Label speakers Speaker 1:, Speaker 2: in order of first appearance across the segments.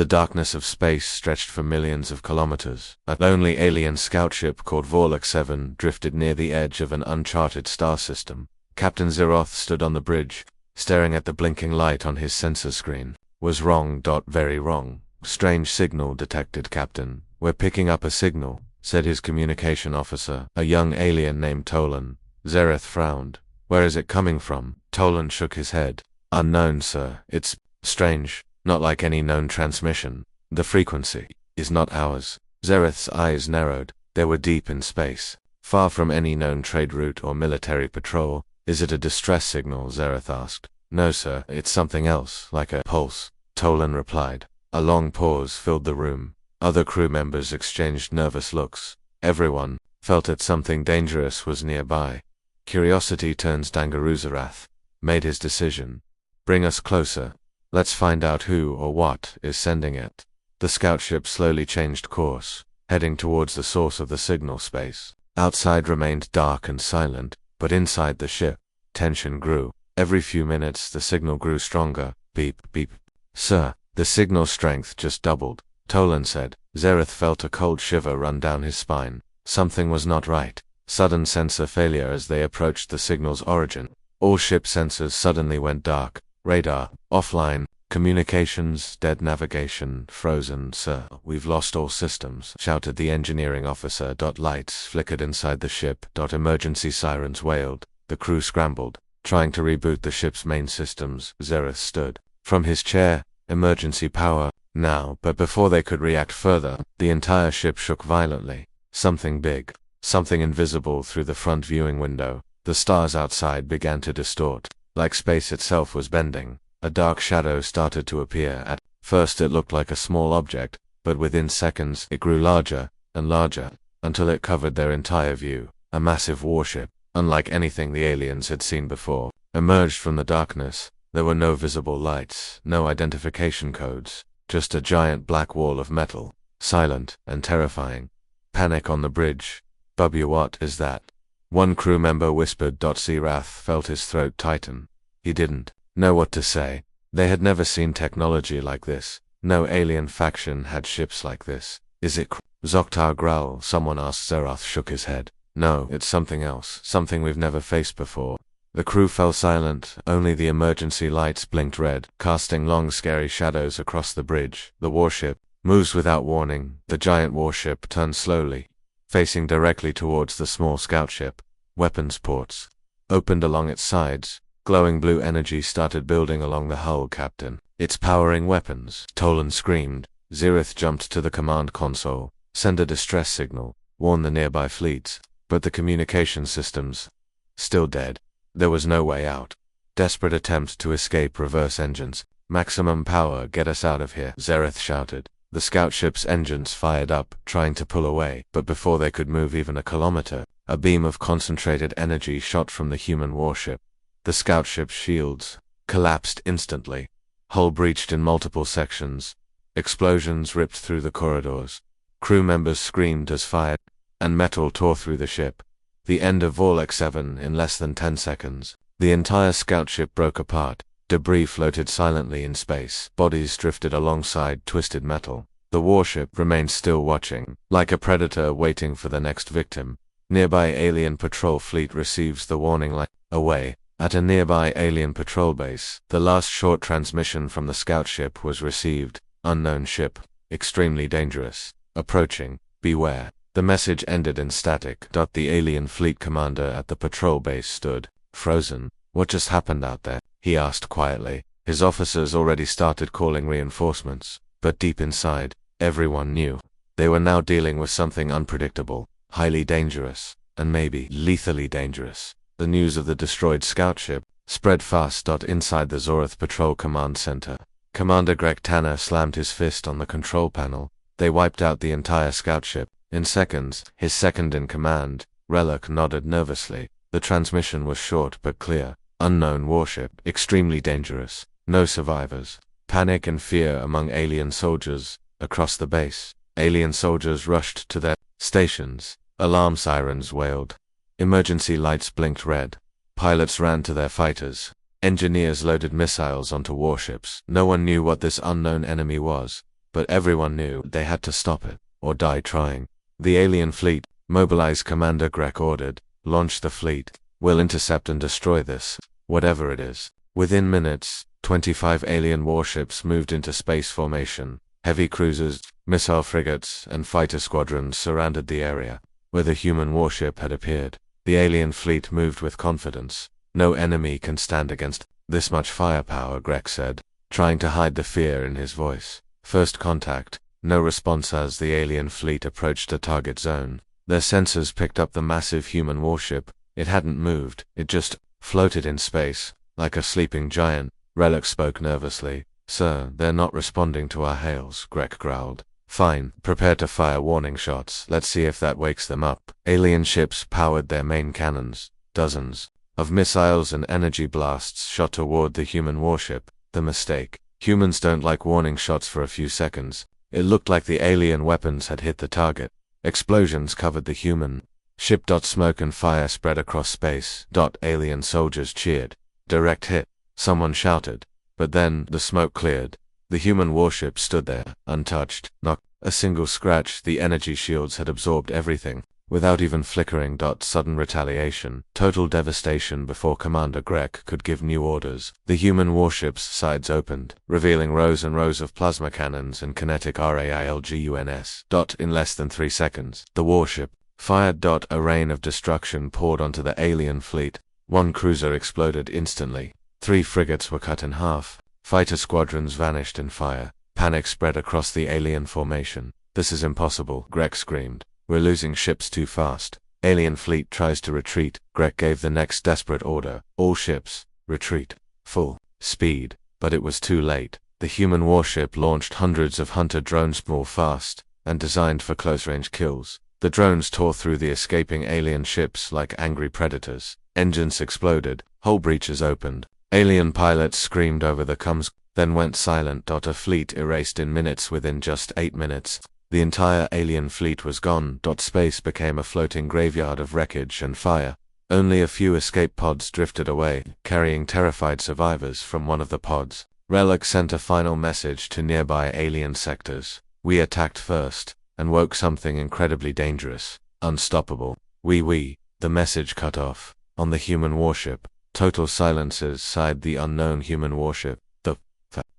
Speaker 1: The darkness of space stretched for millions of kilometers. A lonely alien scout ship called Vorlok 7 drifted near the edge of an uncharted star system. Captain Zeroth stood on the bridge, staring at the blinking light on his sensor screen. Was wrong. Very wrong. Strange signal detected, Captain. We're picking up a signal, said his communication officer, a young alien named Tolan. Zereth frowned. Where is it coming from? Tolan shook his head. Unknown, sir. It's strange. Not like any known transmission. The frequency is not ours. Zereth's eyes narrowed. They were deep in space, far from any known trade route or military patrol. Is it a distress signal? Zereth asked. No, sir. It's something else, like a pulse, Tolan replied. A long pause filled the room. Other crew members exchanged nervous looks. Everyone felt that something dangerous was nearby. Curiosity turns Dangaruzarath made his decision. Bring us closer. Let's find out who or what is sending it. The scout ship slowly changed course, heading towards the source of the signal space. Outside remained dark and silent, but inside the ship, tension grew. Every few minutes the signal grew stronger. Beep, beep. Sir, the signal strength just doubled, Tolan said. Zereth felt a cold shiver run down his spine. Something was not right. Sudden sensor failure as they approached the signal's origin. All ship sensors suddenly went dark. Radar, offline, communications, dead, navigation, frozen. Sir, we've lost all systems, shouted the engineering officer. Lights flickered inside the ship. Emergency sirens wailed. The crew scrambled, trying to reboot the ship's main systems. Zereth stood from his chair. Emergency power, now. But before they could react further, the entire ship shook violently. Something big, something invisible through the front viewing window. The stars outside began to distort, like space itself was bending. A dark shadow started to appear. At first it looked like a small object, but within seconds it grew larger and larger, until it covered their entire view. A massive warship, unlike anything the aliens had seen before, emerged from the darkness. There were no visible lights, no identification codes, just a giant black wall of metal, silent and terrifying. Panic on the bridge. What is that? One crew member whispered. Zerath felt his throat tighten. He didn't know what to say. They had never seen technology like this. No alien faction had ships like this. Is it Zoktar Growl? Someone asked. Zerath shook his head. No, it's something else, something we've never faced before. The crew fell silent. Only the emergency lights blinked red, casting long scary shadows across the bridge. The warship moves without warning. The giant warship turned slowly, facing directly towards the small scout ship. Weapons ports opened along its sides. Glowing blue energy started building along the hull. Captain, it's powering weapons, Tolan screamed. Zereth jumped to the command console. Send a distress signal. Warn the nearby fleets. But the communication systems still dead. There was no way out. Desperate attempt to escape. Reverse engines. Maximum power. Get us out of here, Zereth shouted. The scout ship's engines fired up, trying to pull away, but before they could move even a kilometer, a beam of concentrated energy shot from the human warship. The scout ship's shields collapsed instantly. Hull breached in multiple sections. Explosions ripped through the corridors. Crew members screamed as fire and metal tore through the ship. The end of Vorlok 7 in less than 10 seconds. The entire scout ship broke apart. Debris floated silently in space. Bodies drifted alongside twisted metal. The warship remained still, watching, like a predator waiting for the next victim. Nearby alien patrol fleet receives the warning light. Away, at a nearby alien patrol base, the last short transmission from the scout ship was received. Unknown ship, extremely dangerous, approaching, beware. The message ended in static. The alien fleet commander at the patrol base stood, frozen. What just happened out there? He asked quietly. His officers already started calling reinforcements, but deep inside, everyone knew. They were now dealing with something unpredictable, highly dangerous, and maybe lethally dangerous. The news of the destroyed scout ship spread fast. Inside the Zoreth Patrol Command Center, Commander Greg Tanner slammed his fist on the control panel. They wiped out the entire scout ship. In seconds, his second-in-command, Relic, nodded nervously. The transmission was short but clear. Unknown warship, extremely dangerous, no survivors. Panic and fear among alien soldiers. Across the base, alien soldiers rushed to their stations. Alarm sirens wailed. Emergency lights blinked red. Pilots ran to their fighters. Engineers loaded missiles onto warships. No one knew what this unknown enemy was. but everyone knew they had to stop it, or die trying. The alien fleet, mobilize, Commander Grek ordered. Launch the fleet. We'll intercept and destroy this, whatever it is. Within minutes, 25 alien warships moved into space formation. Heavy cruisers, missile frigates, and fighter squadrons surrounded the area where the human warship had appeared. The alien fleet moved with confidence. No enemy can stand against this much firepower, Grek said, trying to hide the fear in his voice. First contact. No response as the alien fleet approached the target zone. Their sensors picked up the massive human warship. It hadn't moved, it just floated in space, like a sleeping giant. Relic spoke nervously. Sir, they're not responding to our hails, Grek growled. Fine, prepare to fire warning shots. Let's see if that wakes them up. Alien ships powered their main cannons. Dozens of missiles and energy blasts shot toward the human warship. The mistake. Humans don't like warning shots for a few seconds. It looked like the alien weapons had hit the target. Explosions covered the human ship. Smoke and fire spread across space. Alien soldiers cheered. Direct hit, someone shouted. But then, the smoke cleared. The human warship stood there, untouched. Not a single scratch. The energy shields had absorbed everything, without even flickering. Sudden retaliation. Total devastation before Commander Grek could give new orders. The human warship's sides opened, revealing rows and rows of plasma cannons and kinetic railguns. In less than 3 seconds, the warship fired. A rain of destruction poured onto the alien fleet. One cruiser exploded instantly. 3 frigates were cut in half. Fighter squadrons vanished in fire. Panic spread across the alien formation. This is impossible, Grek screamed. We're losing ships too fast. Alien fleet tries to retreat. Grek gave the next desperate order. All ships, retreat. Full speed. But it was too late. The human warship launched hundreds of hunter drones, small, fast, and designed for close-range kills. The drones tore through the escaping alien ships like angry predators. Engines exploded. Hull breaches opened. Alien pilots screamed over the comms, then went silent. A fleet erased in minutes. Within just 8 minutes, the entire alien fleet was gone. Space became a floating graveyard of wreckage and fire. Only a few escape pods drifted away, carrying terrified survivors from one of the pods. Relic sent a final message to nearby alien sectors. We attacked first, and woke something incredibly dangerous, unstoppable. The message cut off. On the human warship, total silences sighed the unknown human warship. The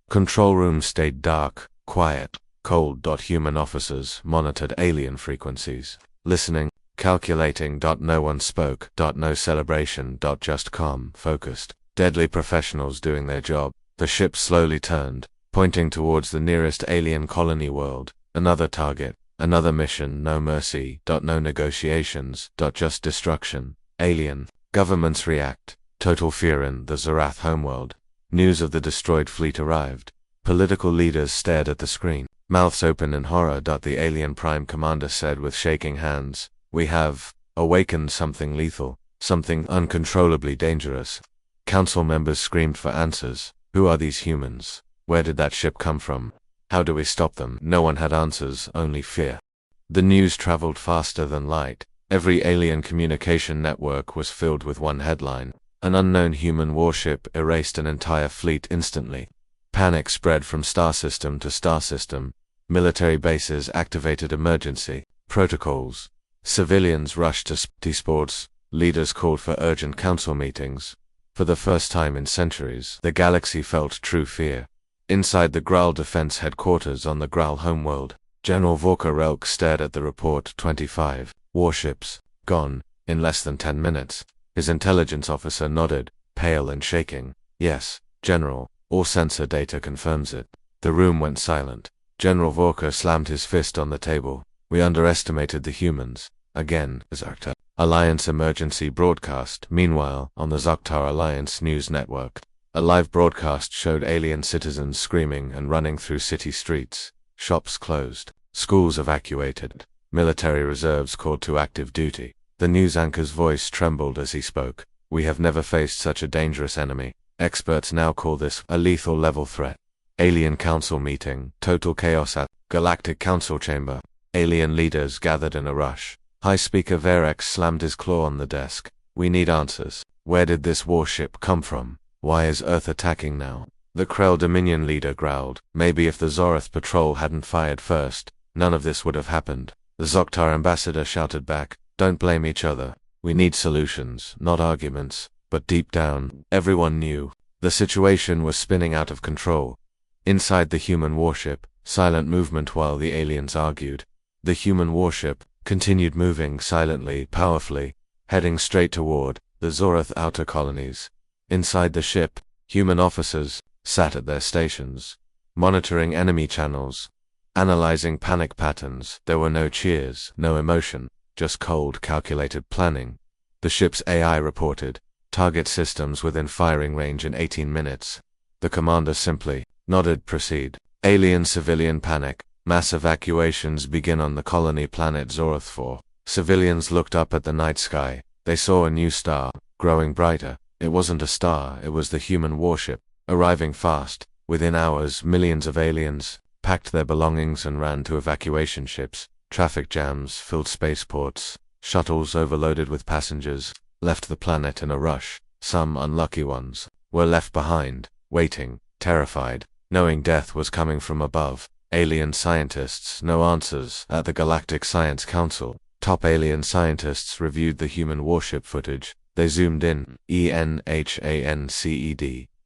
Speaker 1: control room stayed dark, quiet, cold. Human officers monitored alien frequencies, listening, calculating. No one spoke. No celebration. Just calm, focused, deadly professionals doing their job. The ship slowly turned, pointing towards the nearest alien colony world. Another target, another mission. No mercy. No negotiations. Just destruction. Alien governments react. Total fear in the Zarath homeworld. News of the destroyed fleet arrived. Political leaders stared at the screen, mouths open in horror. The alien prime commander said with shaking hands, "We have awakened something lethal, something uncontrollably dangerous." Council members screamed for answers. Who are these humans? Where did that ship come from? How do we stop them? No one had answers, only fear. The news traveled faster than light. Every alien communication network was filled with one headline. An unknown human warship erased an entire fleet instantly. Panic spread from star system to star system. Military bases activated emergency protocols. Civilians rushed to sports. Leaders called for urgent council meetings. For the first time in centuries, the galaxy felt true fear. Inside the Graal Defense Headquarters on the Graal homeworld, General Vorka stared at the report. 25 warships gone in less than 10 minutes. His intelligence officer nodded, pale and shaking. Yes, General, all sensor data confirms it. The room went silent. General Vorka slammed his fist on the table. We underestimated the humans. Again, Zoktar. Alliance emergency broadcast. Meanwhile, on the Zoktar Alliance news network, a live broadcast showed alien citizens screaming and running through city streets. Shops closed. Schools evacuated. Military reserves called to active duty. The news anchor's voice trembled as he spoke. We have never faced such a dangerous enemy. Experts now call this a lethal level threat. Alien Council meeting. Total chaos at Galactic Council chamber. Alien leaders gathered in a rush. High Speaker Varex slammed his claw on the desk. We need answers. Where did this warship come from? Why is Earth attacking now? The Krell Dominion leader growled. Maybe if the Zoroth patrol hadn't fired first, none of this would have happened. The Zoktar ambassador shouted back, "Don't blame each other. We need solutions, not arguments." But deep down, everyone knew the situation was spinning out of control. Inside the human warship, silent movement while the aliens argued. The human warship continued moving silently, powerfully, heading straight toward the Zoroth outer colonies. Inside the ship, human officers sat at their stations, monitoring enemy channels, analyzing panic patterns. There were no cheers, no emotion, just cold, calculated planning. The ship's AI reported, "Target systems within firing range in 18 minutes. The commander simply nodded. "Proceed." Alien civilian panic. Mass evacuations begin on the colony planet Zoroth 4. Civilians looked up at the night sky. They saw a new star, growing brighter. It wasn't a star, it was the human warship, arriving fast. Within hours, millions of aliens packed their belongings and ran to evacuation ships. Traffic jams filled spaceports. Shuttles overloaded with passengers left the planet in a rush. Some unlucky ones were left behind, waiting, terrified, knowing death was coming from above. Alien scientists, no answers. At the Galactic Science Council, top alien scientists reviewed the human warship footage. They zoomed in, ENHANCED,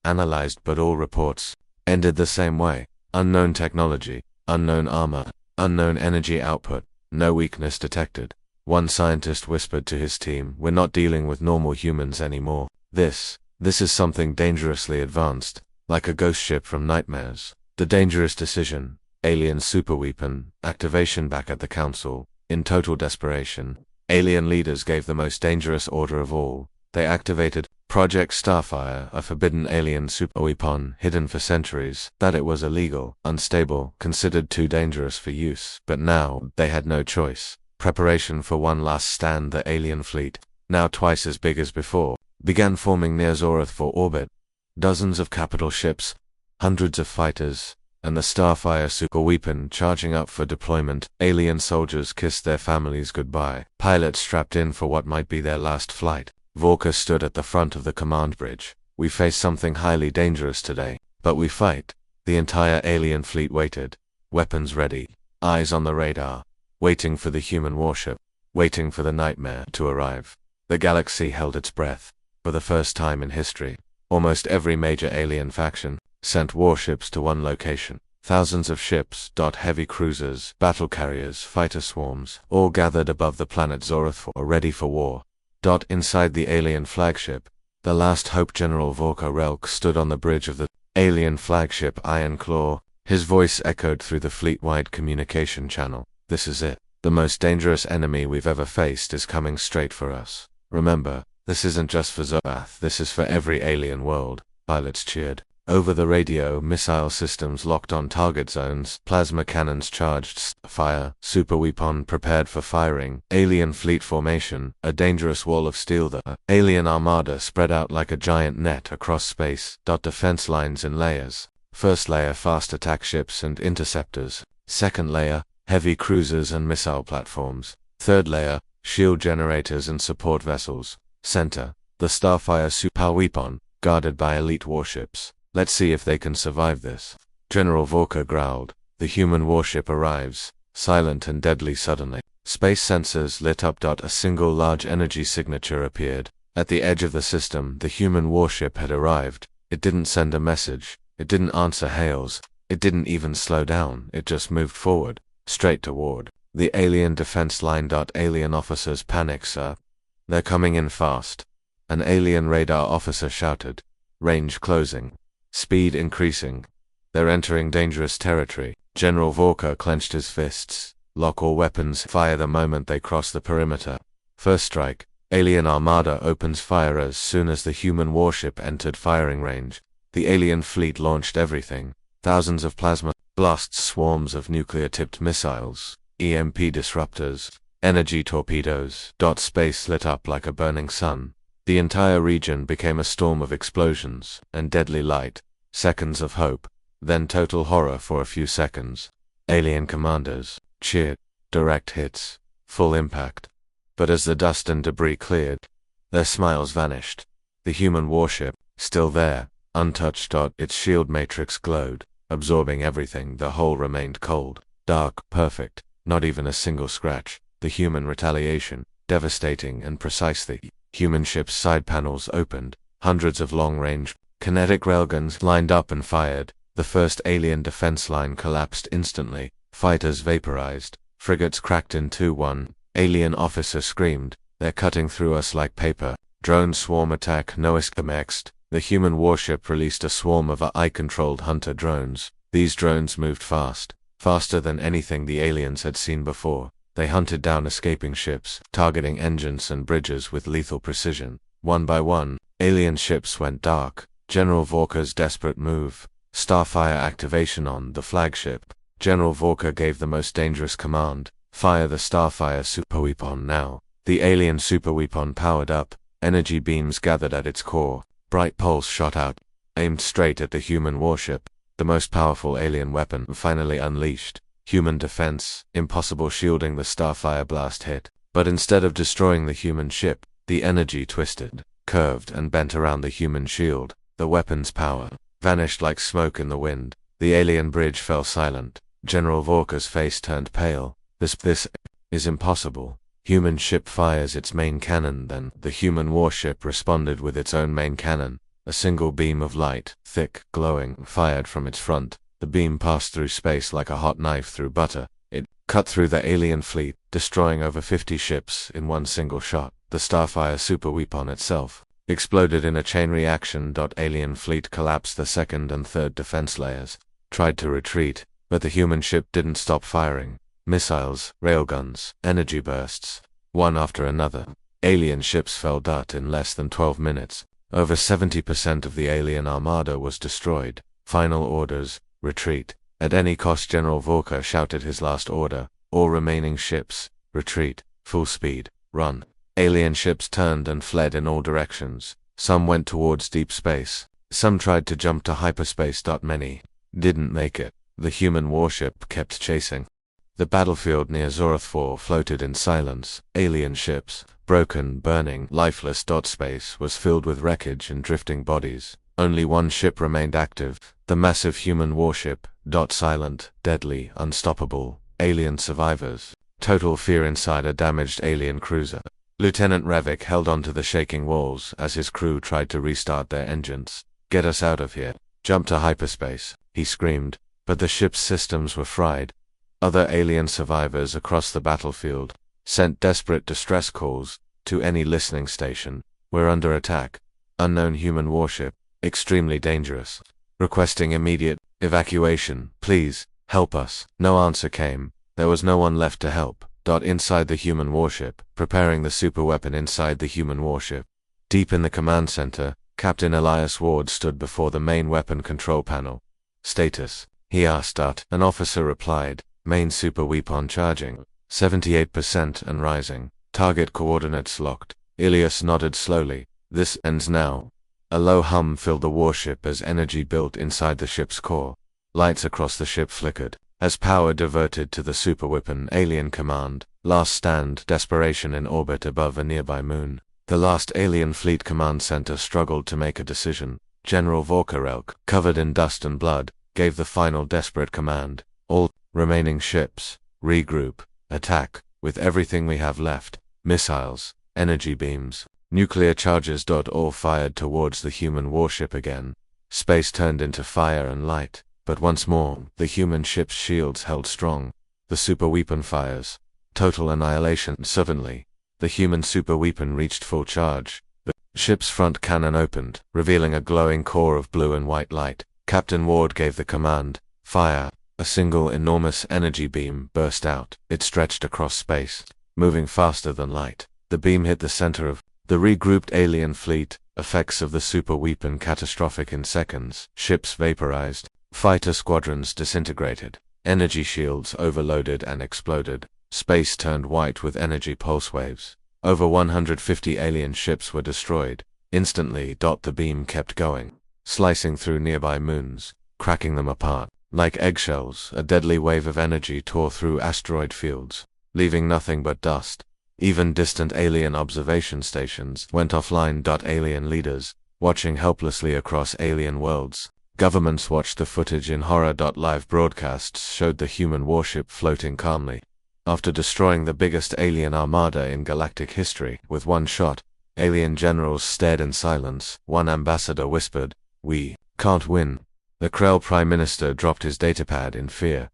Speaker 1: analyzed, but all reports ended the same way. Unknown technology, unknown armor, unknown energy output, no weakness detected. One scientist whispered to his team, "We're not dealing with normal humans anymore. This is something dangerously advanced, like a ghost ship from nightmares." The dangerous decision, alien superweapon activation. Back at the council, in total desperation, alien leaders gave the most dangerous order of all. They activated Project Starfire, a forbidden alien superweapon hidden for centuries. That it was illegal, unstable, considered too dangerous for use. But now, they had no choice. Preparation for one last stand. The alien fleet, now twice as big as before, began forming near Zoroth for orbit. Dozens of capital ships, hundreds of fighters, and the Starfire superweapon charging up for deployment. Alien soldiers kissed their families goodbye. Pilots strapped in for what might be their last flight. Volker stood at the front of the command bridge. "We face something highly dangerous today, but we fight." The entire alien fleet waited, weapons ready, eyes on the radar, waiting for the human warship, waiting for the nightmare to arrive. The galaxy held its breath. For the first time in history, almost every major alien faction sent warships to one location. Thousands of ships, heavy cruisers, battle carriers, fighter swarms, all gathered above the planet Zoroth ready for war. Inside the alien flagship, the last hope, General Volker Relk stood on the bridge of the alien flagship Iron Claw. His voice echoed through the fleet-wide communication channel. "This is it. The most dangerous enemy we've ever faced is coming straight for us. Remember, this isn't just for Zoroth, this is for every alien world." Pilots cheered. Over the radio, missile systems locked on target zones, plasma cannons charged, fire, superweapon prepared for firing, alien fleet formation, a dangerous wall of steel. The alien armada spread out like a giant net across space. Defense lines in layers. First layer, fast attack ships and interceptors. Second layer, heavy cruisers and missile platforms. Third layer, shield generators and support vessels. Center, the Starfire superweapon, guarded by elite warships. "Let's see if they can survive this." General Volker growled. The human warship arrives, silent and deadly suddenly. Space sensors lit up. A single large energy signature appeared. At the edge of the system, the human warship had arrived. It didn't send a message. It didn't answer hails. It didn't even slow down. It just moved forward, straight toward the alien defense line. Alien officers panic, "Sir. They're coming in fast." An alien radar officer shouted. "Range closing. Speed increasing. They're entering dangerous territory." General Volker clenched his fists. "Lock all weapons. Fire the moment they cross the perimeter." First strike. Alien armada opens fire as soon as the human warship entered firing range. The alien fleet launched everything. Thousands of plasma blasts, swarms of nuclear-tipped missiles, EMP disruptors, energy torpedoes. Space lit up like a burning sun. The entire region became a storm of explosions and deadly light. Seconds of hope, then total horror for a few seconds. Alien commanders cheered. Direct hits, full impact. But as the dust and debris cleared, their smiles vanished. The human warship, still there, untouched. Its shield matrix glowed, absorbing everything. The hull remained cold, dark, perfect, not even a single scratch. The human retaliation, devastating and precise. The human ship's side panels opened, hundreds of long-range, kinetic railguns lined up and fired. The first alien defense line collapsed instantly, fighters vaporized, frigates cracked in two. One alien officer screamed, "They're cutting through us like paper." Drone swarm attack. No escape. Next, the human warship released a swarm of AI-controlled hunter drones. These drones moved fast, faster than anything the aliens had seen before. They hunted down escaping ships, targeting engines and bridges with lethal precision. One by one, alien ships went dark. General Vorka's desperate move. Starfire activation on the flagship. General Vorka gave the most dangerous command: fire the Starfire superweapon now. The alien superweapon powered up, energy beams gathered at its core. Bright pulse shot out, aimed straight at the human warship. The most powerful alien weapon finally unleashed. Human defense, impossible shielding. The Starfire blast hit, but instead of destroying the human ship, the energy twisted, curved, and bent around the human shield. The weapon's power vanished like smoke in the wind. The alien bridge fell silent. General Vorka's face turned pale. This is impossible. Human ship fires its main cannon. Then the human warship responded with its own main cannon. A single beam of light, thick, glowing, fired from its front. The beam passed through space like a hot knife through butter. It cut through the alien fleet, destroying over 50 ships in one single shot. The Starfire superweapon itself exploded in a chain reaction. Alien fleet collapsed. The second and third defense layers tried to retreat, but the human ship didn't stop firing. Missiles, railguns, energy bursts, one after another. Alien ships fell. In less than 12 minutes, over 70% of the alien armada was destroyed. Final orders: retreat. At any cost. General Vorka shouted his last order: all remaining ships, retreat, full speed, run. Alien ships turned and fled in all directions. Some went towards deep space. Some tried to jump to hyperspace. Many didn't make it. The human warship kept chasing. The battlefield near Zoroth 4 floated in silence. Alien ships, broken, burning, lifeless. Space was filled with wreckage and drifting bodies. Only one ship remained active, the massive human warship. Silent, deadly, unstoppable. Alien survivors. Total fear inside a damaged alien cruiser. Lieutenant Revik held onto the shaking walls as his crew tried to restart their engines. "Get us out of here. Jump to hyperspace," he screamed, but the ship's systems were fried. Other alien survivors across the battlefield sent desperate distress calls to any listening station. "We're under attack. Unknown human warship. Extremely dangerous. Requesting immediate evacuation. Please, help us." No answer came. There was no one left to help. Inside the human warship, preparing the superweapon inside the human warship. Deep in the command center, Captain Elias Ward stood before the main weapon control panel. "Status?" he asked. An officer replied, "Main superweapon charging. 78% and rising. Target coordinates locked." Elias nodded slowly. "This ends now." A low hum filled the warship as energy built inside the ship's core. Lights across the ship flickered as power diverted to the superweapon. Alien command. Last stand. Desperation in orbit above a nearby moon. The last alien fleet command center struggled to make a decision. General Vorkarelk, covered in dust and blood, gave the final desperate command: "All remaining ships, regroup, attack, with everything we have left. Missiles, energy beams, nuclear charges." All fired towards the human warship again. Space turned into fire and light. But once more, the human ship's shields held strong. The superweapon fires. Total annihilation. Suddenly, the human superweapon reached full charge. The ship's front cannon opened, revealing a glowing core of blue and white light. Captain Ward gave the command: "Fire." A single enormous energy beam burst out. It stretched across space, moving faster than light. The beam hit the center of the regrouped alien fleet. Effects of the superweapon catastrophic in seconds. Ships vaporized. Fighter squadrons disintegrated. Energy shields overloaded and exploded. Space turned white with energy pulse waves. Over 150 alien ships were destroyed. Instantly. The beam kept going, slicing through nearby moons, cracking them apart. Like eggshells, a deadly wave of energy tore through asteroid fields, leaving nothing but dust. Even distant alien observation stations went offline. Alien leaders, watching helplessly across alien worlds. Governments watched the footage in horror. Live broadcasts showed the human warship floating calmly. After destroying the biggest alien armada in galactic history with one shot, alien generals stared in silence. One ambassador whispered, "We can't win." The Krell Prime Minister dropped his datapad in fear.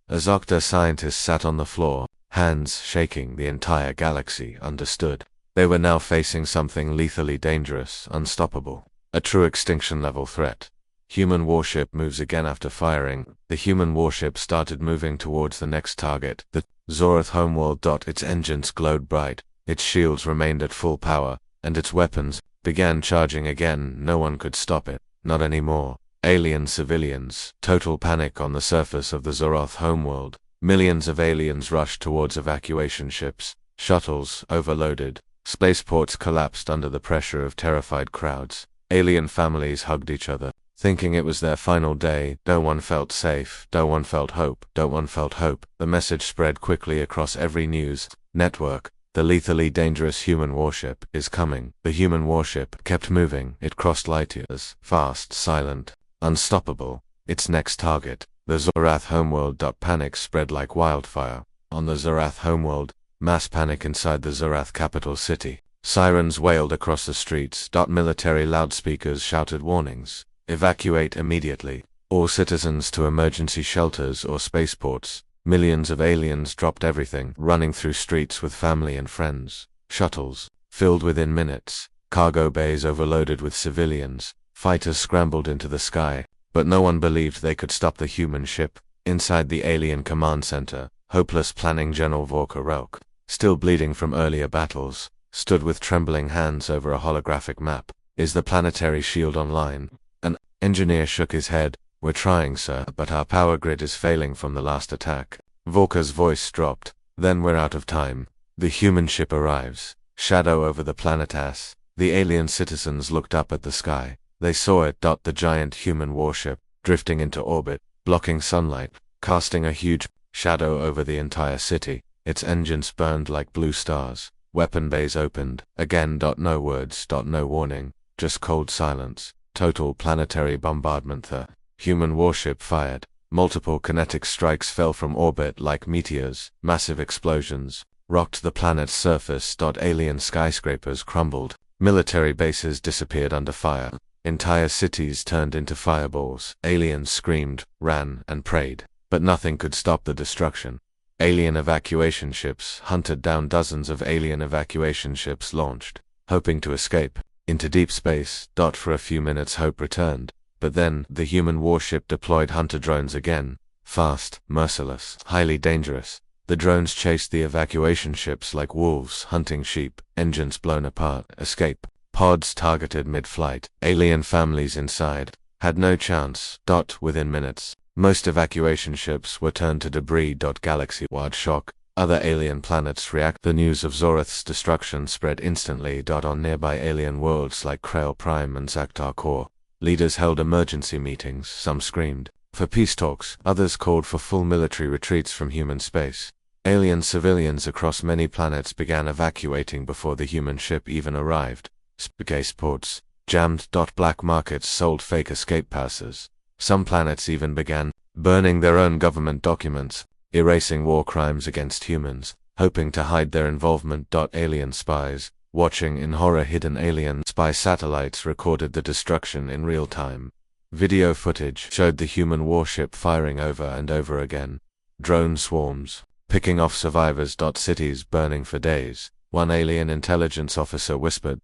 Speaker 1: As Octa scientists sat on the floor, hands shaking, the entire galaxy understood. They were now facing something lethally dangerous, unstoppable. A true extinction-level threat. Human warship moves again after firing. The human warship started moving towards the next target, the Zorath homeworld. Its engines glowed bright, its shields remained at full power, and its weapons began charging again. No one could stop it. Not anymore. Alien civilians. Total panic on the surface of the Zorath homeworld. Millions of aliens rushed towards evacuation ships. Shuttles overloaded. Spaceports collapsed under the pressure of terrified crowds. Alien families hugged each other, thinking it was their final day. No one felt safe. No one felt hope. No one felt hope. The message spread quickly across every news network. The lethally dangerous human warship is coming. The human warship kept moving. It crossed light years. Fast, silent, unstoppable. Its next target, the Zorath homeworld. Panic spread like wildfire. On the Zorath homeworld, mass panic inside the Zorath capital city. Sirens wailed across the streets. Military loudspeakers shouted warnings. Evacuate immediately. All citizens to emergency shelters or spaceports. Millions of aliens dropped everything, running through streets with family and friends. Shuttles filled within minutes. Cargo bays overloaded with civilians. Fighters scrambled into the sky, but no one believed they could stop the human ship. Inside the alien command center, hopeless planning General Vorkarok, still bleeding from earlier battles, stood with trembling hands over a holographic map. Is the planetary shield online? An engineer shook his head. We're trying, sir, but our power grid is failing from the last attack. Vorka's voice dropped. Then we're out of time. The human ship arrives. Shadow over the planet As. The alien citizens looked up at the sky. They saw it. The giant human warship, drifting into orbit, blocking sunlight, casting a huge shadow over the entire city. Its engines burned like blue stars. Weapon bays opened. Again. No words. No warning. Just cold silence. Total planetary bombardment. The human warship fired. Multiple kinetic strikes fell from orbit like meteors. Massive explosions rocked the planet's surface. Alien skyscrapers crumbled. Military bases disappeared under fire. Entire cities turned into fireballs. Aliens screamed, ran, and prayed, but nothing could stop the destruction. Alien evacuation ships hunted down. Dozens of alien evacuation ships launched, hoping to escape into deep space. For a few minutes hope returned, but then the human warship deployed hunter drones again. Fast, merciless, highly dangerous. The drones chased the evacuation ships like wolves hunting sheep. Engines blown apart. Escape pods targeted mid-flight. Alien families inside had no chance. Within minutes, most evacuation ships were turned to debris. Galaxy-wide shock. Other alien planets react. The news of Zorath's destruction spread instantly. On nearby alien worlds like Krell Prime and Zaktar Core, leaders held emergency meetings. Some screamed for peace talks. Others called for full military retreats from human space. Alien civilians across many planets began evacuating before the human ship even arrived. Spaceports jammed. Black markets sold fake escape passes. Some planets even began burning their own government documents, erasing war crimes against humans, hoping to hide their involvement. Alien spies, watching in horror. Hidden alien spy satellites recorded the destruction in real time. Video footage showed the human warship firing over and over again. Drone swarms, picking off survivors. Cities burning for days. One alien intelligence officer whispered,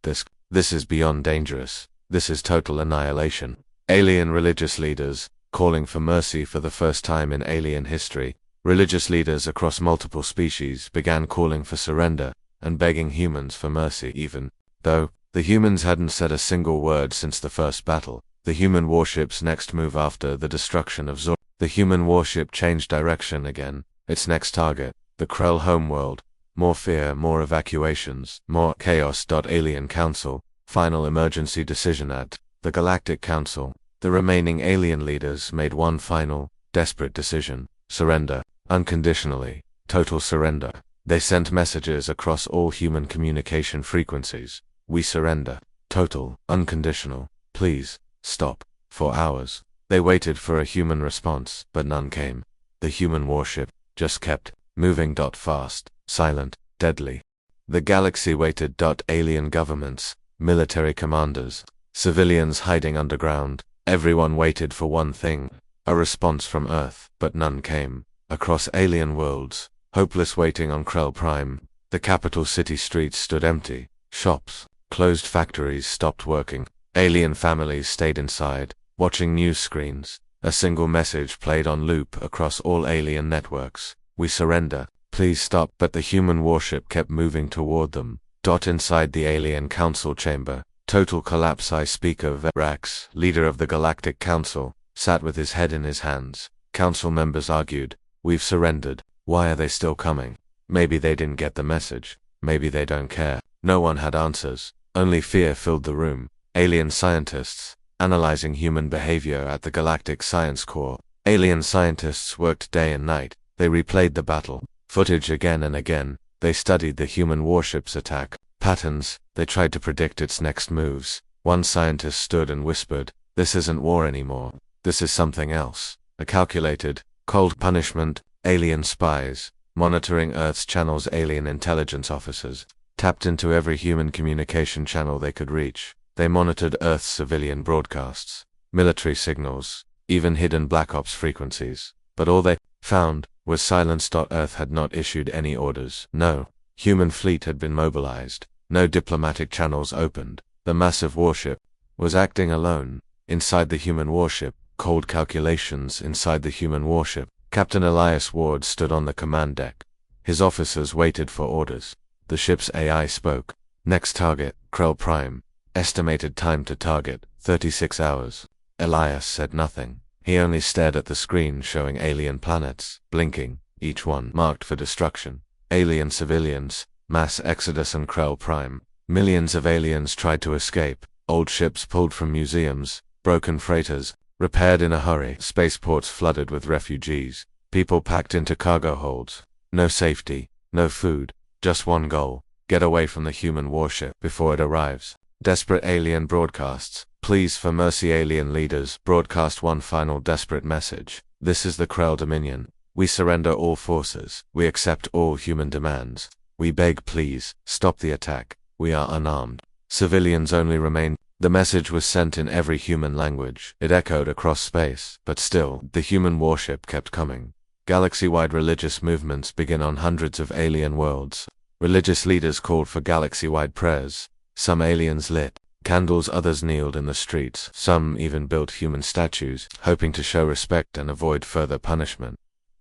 Speaker 1: This is beyond dangerous. This is total annihilation. Alien religious leaders, calling for mercy for the first time in alien history. Religious leaders across multiple species began calling for surrender and begging humans for mercy. Even though the humans hadn't said a single word since the first battle, the human warship's next move after the destruction of Zor. The human warship changed direction again. Its next target, the Krell homeworld. More fear, more evacuations, more chaos. Alien Council, final emergency decision at the Galactic Council. The remaining alien leaders made one final, desperate decision: surrender, unconditionally, total surrender. They sent messages across all human communication frequencies. We surrender, total, unconditional, Please, stop. For hours. They waited for a human response, but none came. The human warship just kept moving. Fast, silent, deadly. The galaxy waited. Alien governments, military commanders, civilians hiding underground, everyone waited for one thing, a response from Earth, but none came. Across alien worlds, hopeless waiting on Krell Prime, the capital city streets stood empty, shops, closed, factories stopped working, alien families stayed inside, watching news screens. A single message played on loop across all alien networks: we surrender, please stop. But the human warship kept moving toward them. Inside the alien council chamber, total collapse. Speaker Verax, leader of the Galactic Council, sat with his head in his hands. Council members argued, we've surrendered, why are they still coming? Maybe they didn't get the message, maybe they don't care. No one had answers, only fear filled the room. Alien scientists, analyzing human behavior at the Galactic Science Corps. Alien scientists worked day and night. They replayed the battle footage again and again. They studied the human warship's attack patterns. They tried to predict its next moves. One scientist stood and whispered, this isn't war anymore. This is something else. A calculated, cold punishment. Alien spies, monitoring Earth's channels. Alien intelligence officers tapped into every human communication channel they could reach. They monitored Earth's civilian broadcasts, military signals, even hidden Black Ops frequencies. But all they found was silence. Earth had not issued any orders. No human fleet had been mobilized. No diplomatic channels opened. The massive warship was acting alone. Inside the human warship, cold calculations inside the human warship. Captain Elias Ward stood on the command deck. His officers waited for orders. The ship's AI spoke. Next target, Krell Prime. Estimated time to target, 36 hours. Elias said nothing. He only stared at the screen showing alien planets, blinking, each one marked for destruction. Alien civilians, mass exodus on Krell Prime. Millions of aliens tried to escape. Old ships pulled from museums, broken freighters, repaired in a hurry. Spaceports flooded with refugees. People packed into cargo holds. No safety, no food, just one goal: get away from the human warship before it arrives. Desperate alien broadcasts. Please for mercy, alien leaders, broadcast one final desperate message. This is the Krell Dominion. We surrender all forces. We accept all human demands. We beg, please, stop the attack. We are unarmed. Civilians only remain. The message was sent in every human language. It echoed across space, but still, the human warship kept coming. Galaxy-wide religious movements begin on hundreds of alien worlds. Religious leaders called for galaxy-wide prayers. Some aliens lit candles, others kneeled in the streets. Some even built human statues, hoping to show respect and avoid further punishment.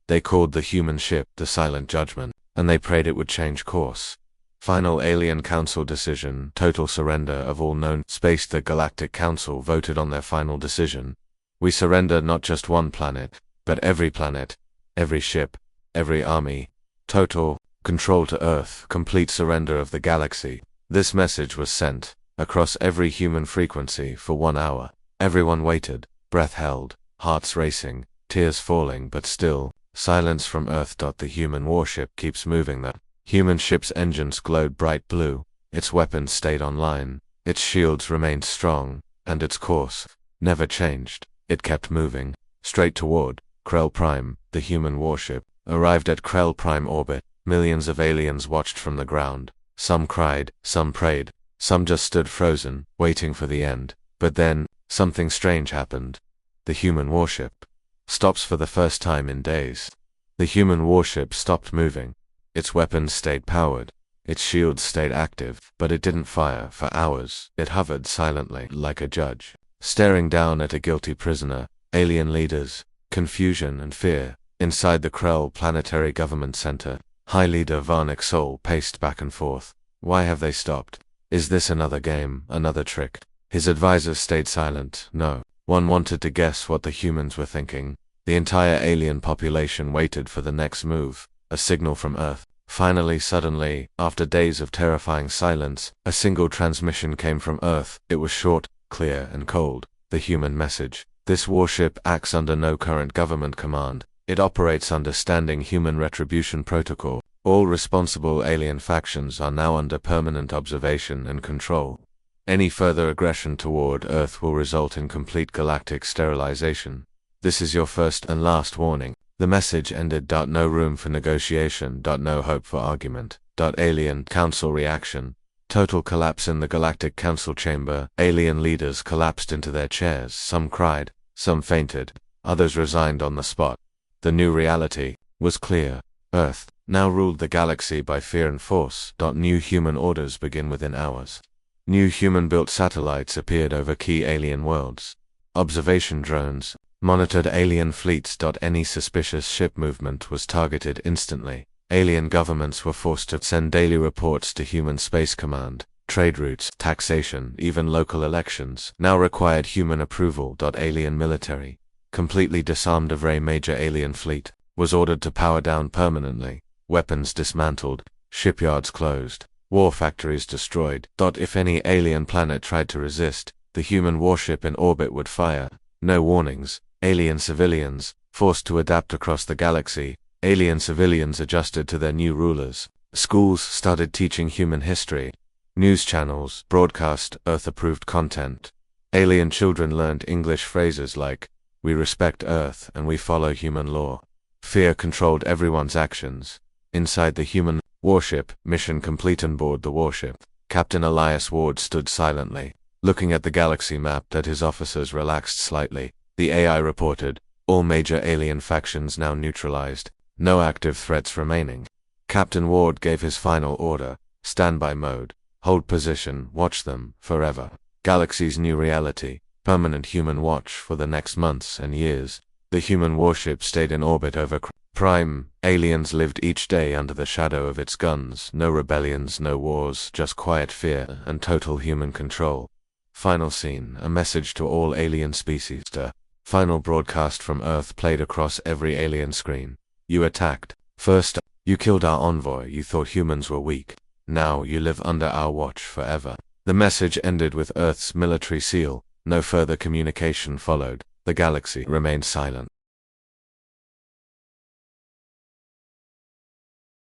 Speaker 1: They called the human ship the Silent Judgment, and they prayed it would change course. Final alien council decision: total surrender of all known space. The Galactic Council voted on their final decision. We surrender not just one planet, but every planet, every ship, every army. Total control to Earth, complete surrender of the galaxy. This message was sent across every human frequency for 1 hour. Everyone waited, breath held, hearts racing, tears falling, but still, silence from Earth. The human warship keeps moving. The human ship's engines glowed bright blue, its weapons stayed online, its shields remained strong, and its course never changed. It kept moving, straight toward Krell Prime. The human warship arrived at Krell Prime orbit. Millions of aliens watched from the ground. Some cried, some prayed, some just stood frozen, waiting for the end. But then, something strange happened. The human warship stops for the first time in days. The human warship stopped moving. Its weapons stayed powered. Its shields stayed active, but it didn't fire for hours. It hovered silently, like a judge, staring down at a guilty prisoner. Alien leaders, confusion and fear. Inside the Krell Planetary Government Center, High Leader Varnick Sol paced back and forth. Why have they stopped? Is this another game, another trick? His advisors stayed silent. No one wanted to guess what the humans were thinking. The entire alien population waited for the next move, a signal from Earth. Finally, suddenly, after days of terrifying silence, a single transmission came from Earth. It was short, clear, and cold. The human message: this warship acts under no current government command. It operates under standing human retribution protocol. All responsible alien factions are now under permanent observation and control. Any further aggression toward Earth will result in complete galactic sterilization. This is your first and last warning. The message ended. No room for negotiation. No hope for argument. Alien Council reaction. Total collapse in the Galactic Council chamber. Alien leaders collapsed into their chairs. Some cried, some fainted, others resigned on the spot. The new reality was clear. Earth now ruled the galaxy by fear and force. New human orders begin within hours. New human-built satellites appeared over key alien worlds. Observation drones monitored alien fleets. Any suspicious ship movement was targeted instantly. Alien governments were forced to send daily reports to Human Space Command. Trade routes, taxation, even local elections now required human approval. Alien military, completely disarmed of a major alien fleet, was ordered to power down permanently. Weapons dismantled, shipyards closed, war factories destroyed. If any alien planet tried to resist, the human warship in orbit would fire. No warnings. Alien civilians, forced to adapt across the galaxy. Alien civilians adjusted to their new rulers. Schools started teaching human history. News channels broadcast Earth-approved content. Alien children learned English phrases like, "We respect Earth and we follow human law." Fear controlled everyone's actions. Inside the human warship, mission complete. On board the warship, Captain Elias Ward stood silently, looking at the galaxy map. His officers relaxed slightly. The AI reported, all major alien factions now neutralized. No active threats remaining. Captain Ward gave his final order, standby mode, hold position, watch them, forever. Galaxy's new reality, permanent human watch for the next months and years. The human warship stayed in orbit over Prime. Aliens lived each day under the shadow of its guns. No rebellions, no wars, just quiet fear and total human control. Final scene, a message to all alien species. Final broadcast from Earth played across every alien screen. You attacked. First, you killed our envoy. You thought humans were weak. Now you live under our watch forever. The message ended with Earth's military seal. No further communication followed. The galaxy remained silent.